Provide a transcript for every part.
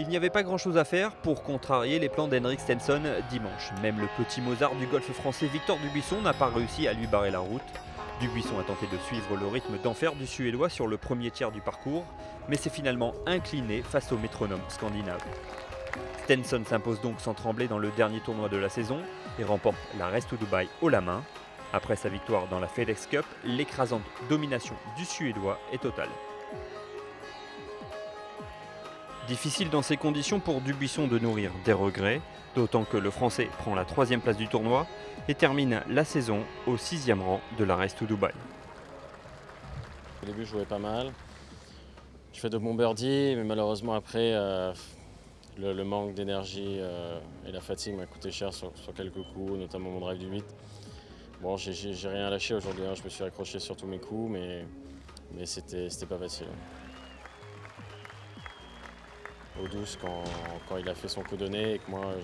Il n'y avait pas grand-chose à faire pour contrarier les plans d'Henrik Stenson dimanche. Même le petit Mozart du golfe français Victor Dubuisson n'a pas réussi à lui barrer la route. Dubuisson a tenté de suivre le rythme d'enfer du Suédois sur le premier tiers du parcours, mais s'est finalement incliné face au métronome scandinave. Stenson s'impose donc sans trembler dans le dernier tournoi de la saison et remporte la Race to Dubai haut la main. Après sa victoire dans la FedEx Cup, l'écrasante domination du Suédois est totale. Difficile dans ces conditions pour Dubuisson de nourrir des regrets, d'autant que le Français prend la 3e place du tournoi et termine la saison au 6e rang de la Race to Dubai. Au début, je jouais pas mal. Je fais de bons birdies, mais malheureusement après, le manque d'énergie et la fatigue m'a coûté cher sur quelques coups, notamment mon drive du 8. Bon, j'ai rien lâché aujourd'hui, hein. Je me suis accroché sur tous mes coups, mais c'était pas facile. Au 12, quand il a fait son coup donné et que moi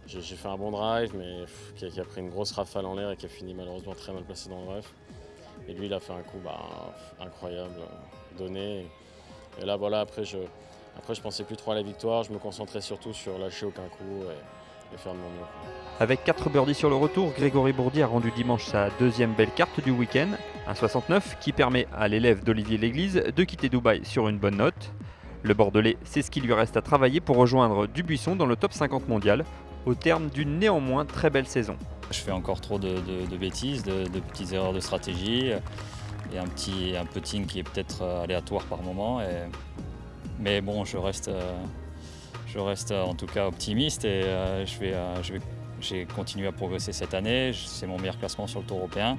j'ai fait un bon drive, mais qui a pris une grosse rafale en l'air et qui a fini malheureusement très mal placé dans le drive. Et lui, il a fait un coup incroyable, donné. Et là, voilà, après je pensais plus trop à la victoire, je me concentrais surtout sur lâcher aucun coup et faire de mon mieux. Avec 4 birdies sur le retour, Grégory Bourdi a rendu dimanche sa 2e belle carte du week-end, un 69 qui permet à l'élève d'Olivier Léglise de quitter Dubaï sur une bonne note. Le Bordelais sait ce qu'il lui reste à travailler pour rejoindre Dubuisson dans le top 50 mondial, au terme d'une néanmoins très belle saison. Je fais encore trop de bêtises, de petites erreurs de stratégie et un putting qui est peut-être aléatoire par moment. Mais bon, je reste en tout cas optimiste et j'ai continué à progresser cette année. C'est mon meilleur classement sur le Tour européen.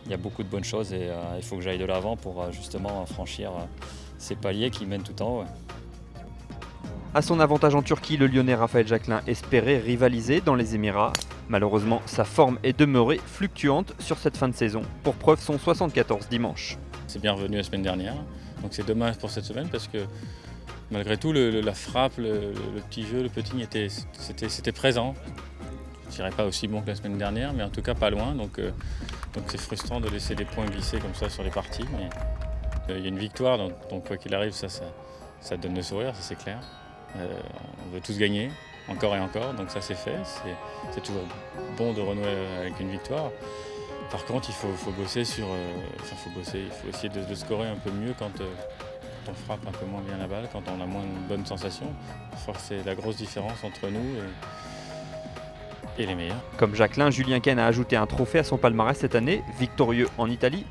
Il y a beaucoup de bonnes choses et il faut que j'aille de l'avant pour justement franchir ces paliers qui mènent tout en haut. À son avantage en Turquie, le Lyonnais Raphaël Jacquelin espérait rivaliser dans les Émirats. Malheureusement, sa forme est demeurée fluctuante sur cette fin de saison. Pour preuve, son 74 dimanche. C'est bien revenu la semaine dernière, donc c'est dommage pour cette semaine parce que malgré tout, la frappe, le petit jeu, le putting c'était présent. Je ne dirais pas aussi bon que la semaine dernière, mais en tout cas pas loin. Donc c'est frustrant de laisser des points glisser comme ça sur les parties. Mais il y a une victoire, donc quoi qu'il arrive, ça donne le sourire, ça c'est clair. On veut tous gagner, encore et encore, donc ça c'est fait. C'est toujours bon de renouer avec une victoire. Par contre, il faut bosser il faut essayer de scorer un peu mieux quand on frappe un peu moins bien la balle, quand on a moins de bonnes sensations. Je crois que c'est la grosse différence entre nous et les meilleurs. Comme Jacquelin, Julien Ken a ajouté un trophée à son palmarès cette année, victorieux en Italie.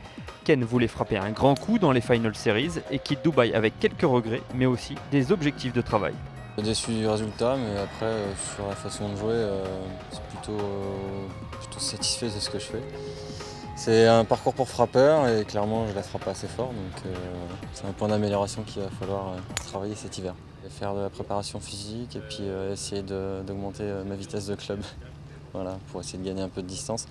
Ken voulait frapper un grand coup dans les Final Series et quitte Dubaï avec quelques regrets, mais aussi des objectifs de travail. Déçu du résultat, mais après sur la façon de jouer, c'est plutôt satisfait de ce que je fais. C'est un parcours pour frappeur et clairement je ne la frappe pas assez fort, donc c'est un point d'amélioration qu'il va falloir travailler cet hiver. Faire de la préparation physique et puis essayer d'augmenter ma vitesse de club, voilà, pour essayer de gagner un peu de distance.